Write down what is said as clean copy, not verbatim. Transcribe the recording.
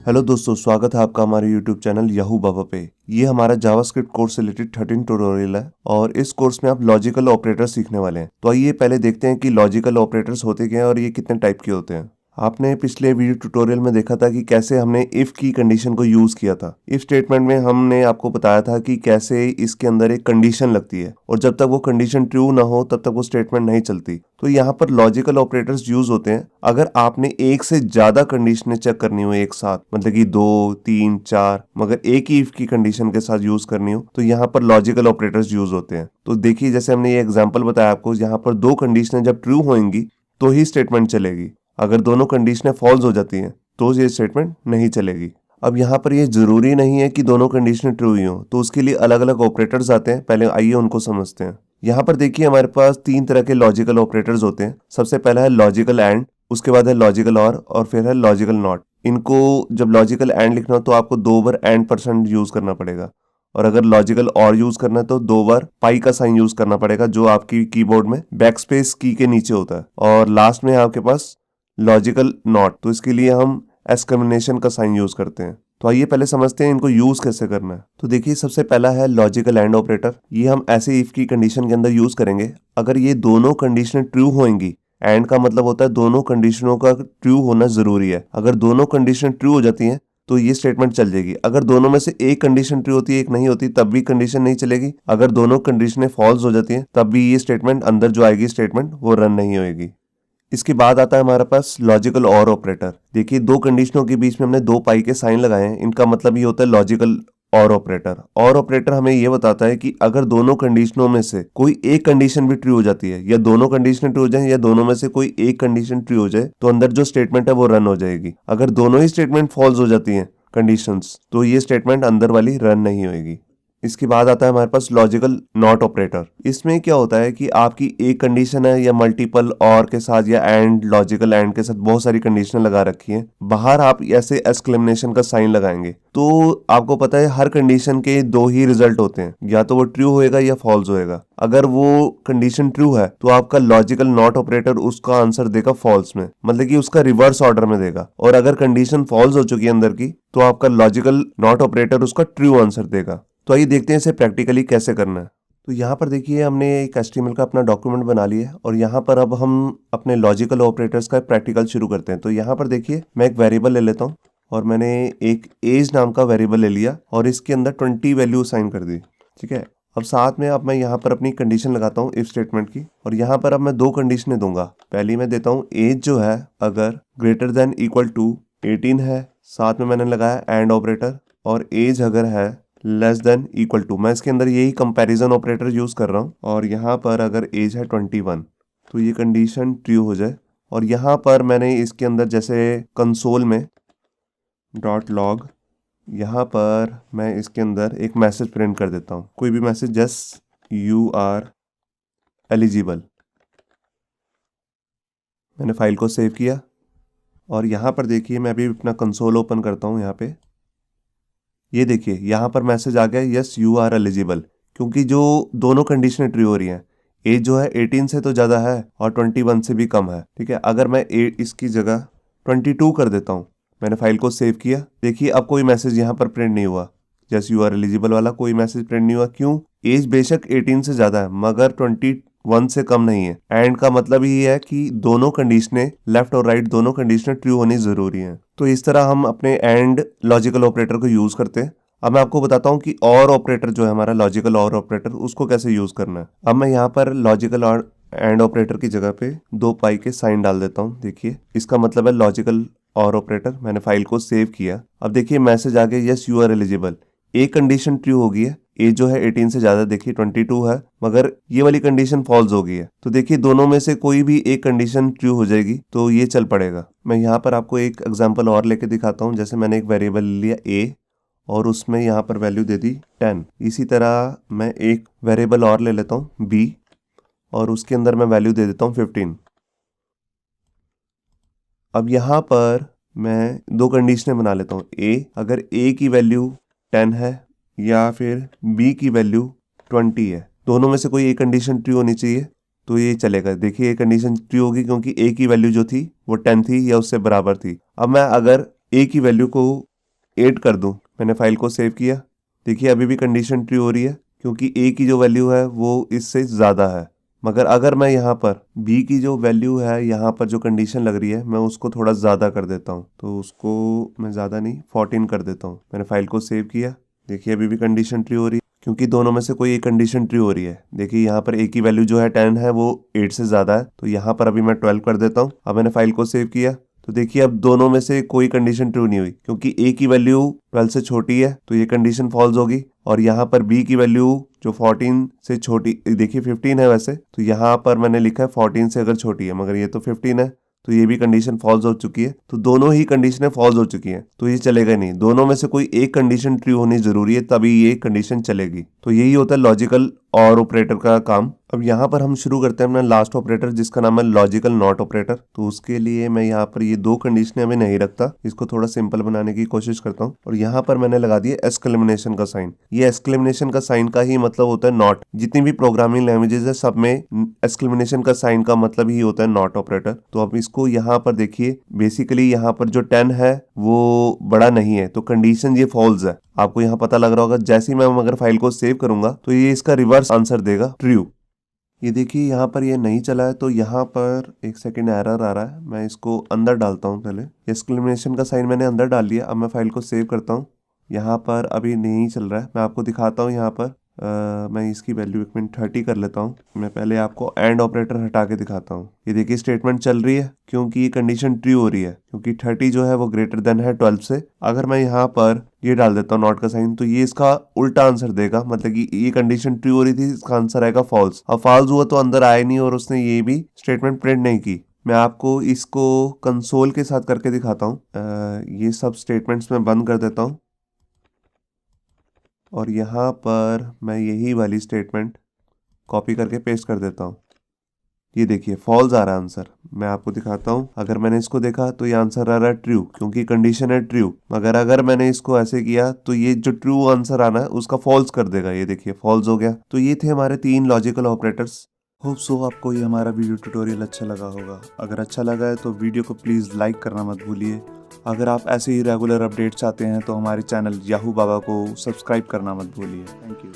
Hello दोस्तों, स्वागत है आपका हमारे YouTube चैनल याहू बाबा पे। ये हमारा जावास्क्रिप्ट कोर्स से रिलेटेड 13 ट्यूटोरियल है और इस कोर्स में आप लॉजिकल ऑपरेटर सीखने वाले हैं। तो आइए पहले देखते हैं कि लॉजिकल ऑपरेटर्स होते क्या हैं और ये कितने टाइप के होते हैं। आपने पिछले वीडियो ट्यूटोरियल में देखा था कि कैसे हमने इफ की कंडीशन को यूज किया था। इफ स्टेटमेंट में हमने आपको बताया था कि कैसे इसके अंदर एक कंडीशन लगती है और जब तक वो कंडीशन ट्रू ना हो तब तक वो स्टेटमेंट नहीं चलती। तो यहाँ पर लॉजिकल ऑपरेटर्स यूज होते हैं अगर आपने एक से ज्यादा कंडीशनें चेक करनी हो एक साथ, मतलब कि 2, 3, 4, मगर एक ही इफ की कंडीशन के साथ यूज करनी हो तो यहाँ पर लॉजिकल ऑपरेटर्स यूज होते हैं। तो देखिए, जैसे हमने ये एग्जाम्पल बताया आपको, यहाँ पर 2 कंडीशनें जब ट्रू होंगी तो ही स्टेटमेंट चलेगी। अगर दोनों कंडीशनें फॉल्स हो जाती हैं तो ये स्टेटमेंट नहीं चलेगी। अब यहाँ पर ये जरूरी नहीं है कि दोनों कंडीशनें ट्रू ही हो, तो उसके लिए अलग अलग ऑपरेटर्स आते हैं। पहले आइए उनको समझते हैं। यहाँ पर देखिए, हमारे पास 3 तरह के लॉजिकल ऑपरेटर्स होते हैं। सबसे पहला है लॉजिकल एंड, उसके बाद है लॉजिकल और फिर है लॉजिकल नॉट। इनको जब लॉजिकल एंड लिखना हो तो आपको 2 बार एंड परसेंट यूज करना पड़ेगा, और अगर लॉजिकल और यूज करना है तो 2 बार पाई का साइन यूज करना पड़ेगा, जो आपकी कीबोर्ड में बैकस्पेस की के नीचे होता है। और लास्ट में आपके पास लॉजिकल नॉट, तो इसके लिए हम एक्सक्लेमेशन का साइन यूज करते हैं। तो आइए पहले समझते हैं इनको यूज कैसे करना है। तो देखिए, सबसे पहला है लॉजिकल एंड ऑपरेटर। ये हम ऐसे इफ की कंडीशन के अंदर यूज करेंगे अगर ये दोनों कंडीशनें ट्रू होंगी। एंड का मतलब होता है दोनों कंडीशनों का ट्रू होना जरूरी है। अगर दोनों कंडीशन ट्रू हो जाती हैं तो ये स्टेटमेंट चल जाएगी। अगर दोनों में से एक कंडीशन ट्रू होती है, एक नहीं होती, तब भी कंडीशन नहीं चलेगी। अगर दोनों कंडीशनें फॉल्स हो जाती हैं तब भी ये स्टेटमेंट अंदर जो आएगी स्टेटमेंट वो रन नहीं होगी। इसके बाद आता है हमारे पास लॉजिकल और ऑपरेटर। देखिए, 2 कंडीशनों के बीच में हमने 2 पाई के साइन लगाए हैं, इनका मतलब ये होता है लॉजिकल और ऑपरेटर। और ऑपरेटर हमें ये बताता है कि अगर दोनों कंडीशनों में से कोई एक कंडीशन भी ट्रू हो जाती है, या दोनों कंडीशन ट्रू हो जाए, या दोनों में से कोई एक कंडीशन ट्रू हो जाए, तो अंदर जो स्टेटमेंट है वो रन हो जाएगी। अगर दोनों ही स्टेटमेंट फॉल्स हो जाती हैं कंडीशंस, तो ये स्टेटमेंट अंदर वाली रन नहीं होगी। इसके बाद आता है हमारे पास लॉजिकल नॉट ऑपरेटर। इसमें क्या होता है कि आपकी एक कंडीशन है या मल्टीपल और के साथ या एंड, लॉजिकल एंड के साथ बहुत सारी कंडीशन लगा रखी हैं, बाहर आप ऐसे एक्सक्लेमेशन का साइन लगाएंगे तो आपको पता है हर कंडीशन के 2 ही रिजल्ट होते हैं, या तो वो ट्रू होएगा या फॉल्स होएगा। अगर वो कंडीशन ट्रू है तो आपका लॉजिकल नॉट ऑपरेटर उसका आंसर देगा फॉल्स में, मतलब कि उसका रिवर्स ऑर्डर में देगा। और अगर कंडीशन फॉल्स हो चुकी है अंदर की तो आपका लॉजिकल नॉट ऑपरेटर उसका ट्रू आंसर देगा। तो आइए देखते हैं इसे प्रैक्टिकली कैसे करना है। तो यहाँ पर देखिए, हमने एक HTML का अपना डॉक्यूमेंट बना लिया है और यहाँ पर अब हम अपने लॉजिकल ऑपरेटर्स का प्रैक्टिकल शुरू करते हैं। तो यहाँ पर देखिए, मैं एक वेरिएबल ले लेता हूँ और मैंने एक एज नाम का वेरिएबल ले लिया और इसके अंदर 20 वैल्यू साइन कर दी। ठीक है, अब साथ में अब मैं यहाँ पर अपनी कंडीशन लगाता हूँ इफ स्टेटमेंट की, और यहाँ पर अब मैं 2 कंडीशनें दूंगा। पहली मैं देता हूँ एज जो है अगर ग्रेटर देन इक्वल टू 18 है, साथ में मैंने लगाया एंड ऑपरेटर, और एज अगर है लेस देन इक्वल टू, मैं इसके अंदर यही कंपैरिजन ऑपरेटर यूज कर रहा हूँ, और यहाँ पर अगर एज है 21 तो ये कंडीशन ट्रू हो जाए। और यहाँ पर मैंने इसके अंदर जैसे कंसोल में डॉट लॉग, यहाँ पर मैं इसके अंदर एक मैसेज प्रिंट कर देता हूँ, कोई भी message, just you are eligible. मैंने फाइल को सेव किया और यहाँ पर देखिए, मैं अभी अपना कंसोल ओपन करता हूँ। यहाँ पे ये देखिए, यहाँ पर मैसेज आ गया यस यू आर एलिजिबल, क्योंकि जो दोनों कंडीशनें ट्रू हो रही हैं। एज जो है 18 से तो ज़्यादा है और 21 से भी कम है। ठीक है, अगर मैं इसकी जगह 22 कर देता हूँ, मैंने फाइल को सेव किया, देखिए अब कोई मैसेज यहाँ पर प्रिंट नहीं हुआ। यस यू आर एलिजिबल वाला कोई मैसेज प्रिंट नहीं हुआ। क्यों? एज बेशक 18 से ज़्यादा है मगर 21 से कम नहीं है। एंड का मतलब ही है कि दोनों कंडीशनें, लेफ्ट और राइट दोनों कंडीशनें ट्रू होनी जरूरी हैं। तो इस तरह हम अपने एंड लॉजिकल ऑपरेटर को यूज करते हैं। अब मैं आपको बताता हूँ कि और ऑपरेटर जो है हमारा लॉजिकल और ऑपरेटर, उसको कैसे यूज करना है। अब मैं यहाँ पर लॉजिकल और एंड ऑपरेटर की जगह पे 2 पाई के साइन डाल देता हूँ। देखिए, इसका मतलब है लॉजिकल और ऑपरेटर। मैंने फाइल को सेव किया, अब देखिए मैसेज आ गया यस यू आर एलिजिबल। एक कंडीशन ट्रू हो गई है, एज जो है 18 से ज्यादा, देखिए 22 है, मगर ये वाली कंडीशन फॉल्स हो गई है। तो देखिए, दोनों में से कोई भी एक कंडीशन ट्रू हो जाएगी तो ये चल पड़ेगा। मैं यहाँ पर आपको एक एग्जांपल और लेके दिखाता हूँ। जैसे मैंने एक वेरिएबल लिया a और उसमें यहाँ पर वैल्यू दे दी 10। इसी तरह मैं एक वेरिएबल और ले लेता हूँ b और उसके अंदर मैं वैल्यू दे देता हूँ 15। अब यहाँ पर मैं 2 कंडीशनें बना लेता हूँ। a, अगर a की वैल्यू 10 है या फिर b की वैल्यू 20 है, दोनों में से कोई एक कंडीशन ट्रू होनी चाहिए तो ये चलेगा। देखिए, ये कंडीशन ट्रू होगी क्योंकि a की वैल्यू जो थी वो 10 थी या उससे बराबर थी। अब मैं अगर a की वैल्यू को 8 कर दूं, मैंने फाइल को सेव किया, देखिए अभी भी कंडीशन ट्रू हो रही है क्योंकि a की जो वैल्यू है वो इससे ज़्यादा है। मगर अगर मैं यहाँ पर b की जो वैल्यू है, यहाँ पर जो कंडीशन लग रही है, मैं उसको थोड़ा ज़्यादा कर देता हूँ, तो उसको मैं ज़्यादा नहीं 14 कर देता हूँ। मैंने फाइल को सेव किया, देखिए अभी भी कंडीशन ट्रू हो रही है क्योंकि दोनों में से कोई एक कंडीशन ट्रू हो रही है। देखिए यहाँ पर a की वैल्यू जो है 10 है, वो 8 से ज़्यादा है, तो यहाँ पर अभी मैं 12 कर देता हूँ। अब मैंने फाइल को सेव किया, तो देखिए अब दोनों में से कोई कंडीशन ट्रू नहीं हुई क्योंकि a की वैल्यू 12 से छोटी है, तो ये कंडीशन फॉल्स होगी। और यहाँ पर b की वैल्यू जो 14 से छोटी, देखिए 15 है वैसे, तो यहाँ पर मैंने लिखा है 14 से अगर छोटी है, मगर ये तो 15 है, तो ये भी कंडीशन फॉल्स हो चुकी है। तो दोनों ही कंडीशनें फॉल्स हो चुकी हैं, तो ये चलेगा नहीं। दोनों में से कोई एक कंडीशन ट्रू होनी जरूरी है, तभी ये कंडीशन चलेगी। तो यही होता है लॉजिकल और ऑपरेटर का काम। अब यहाँ पर हम शुरू करते हैं अपना लास्ट ऑपरेटर, जिसका नाम है लॉजिकल नॉट ऑपरेटर। तो उसके लिए मैं यहाँ पर ये दो कंडीशनें हमें नहीं रखता, इसको थोड़ा सिंपल बनाने की कोशिश करता हूँ। और यहाँ पर मैंने लगा दिया एक्सक्लेमेशन का साइन। ये एक्सक्लेमेशन का साइन का ही मतलब होता है नॉट। जितनी भी प्रोग्रामिंग लैंग्वेजेस है, सब में एक्सक्लेमेशन का साइन का मतलब ही होता है नॉट ऑपरेटर। तो अब इसको यहाँ पर देखिए, बेसिकली यहाँ पर जो 10 है वो बड़ा नहीं है, तो कंडीशन ये फॉल्स है। आपको यहाँ पता लग रहा होगा, जैसे ही मैं अगर फाइल को सेव करूंगा तो ये इसका रिवर्स आंसर देगा, ट्रू। ये देखिए यहाँ पर ये नहीं चला है, तो यहाँ पर एक सेकेंड एरर आ रहा है। मैं इसको अंदर डालता हूँ पहले। एक्सक्लेमेशन का साइन मैंने अंदर डाल लिया। अब मैं फाइल को सेव करता हूँ। यहाँ पर अभी नहीं चल रहा है, मैं आपको दिखाता हूँ। यहाँ पर मैं इसकी वैल्यू 1 मिनट 30 कर लेता हूँ। मैं पहले आपको एंड ऑपरेटर हटा के दिखाता हूँ। ये देखिए स्टेटमेंट चल रही है क्योंकि ये कंडीशन ट्रू हो रही है, क्योंकि 30 जो है वो ग्रेटर देन है 12 से। अगर मैं यहाँ पर ये डाल देता हूँ नॉट का साइन, तो ये इसका उल्टा आंसर देगा, मतलब कि ये कंडीशन ट्रू हो रही थी, इसका आंसर आएगा फॉल्स। अब फॉल्स हुआ तो अंदर आया नहीं और उसने ये भी स्टेटमेंट प्रिंट नहीं की। मैं आपको इसको कंसोल के साथ करके दिखाता हूँ। ये सब स्टेटमेंट्स मैं बंद कर देता हूँ और यहाँ पर मैं यही वाली स्टेटमेंट कॉपी करके पेस्ट कर देता हूँ। ये देखिए फॉल्स आ रहा है आंसर। मैं आपको दिखाता हूँ। अगर मैंने इसको देखा तो ये आंसर आ रहा है ट्रू, क्योंकि कंडीशन है ट्रू। मगर अगर मैंने इसको ऐसे किया तो ये जो ट्रू आंसर आना है उसका फॉल्स कर देगा। ये देखिए फॉल्स हो गया। तो ये थे हमारे 3 लॉजिकल ऑपरेटर्स। होप सो आपको ये हमारा वीडियो ट्यूटोरियल अच्छा लगा होगा। अगर अच्छा लगा है तो वीडियो को प्लीज़ लाइक करना मत भूलिए। अगर आप ऐसे ही रेगुलर अपडेट चाहते हैं तो हमारे चैनल याहू बाबा को सब्सक्राइब करना मत भूलिए। Thank you.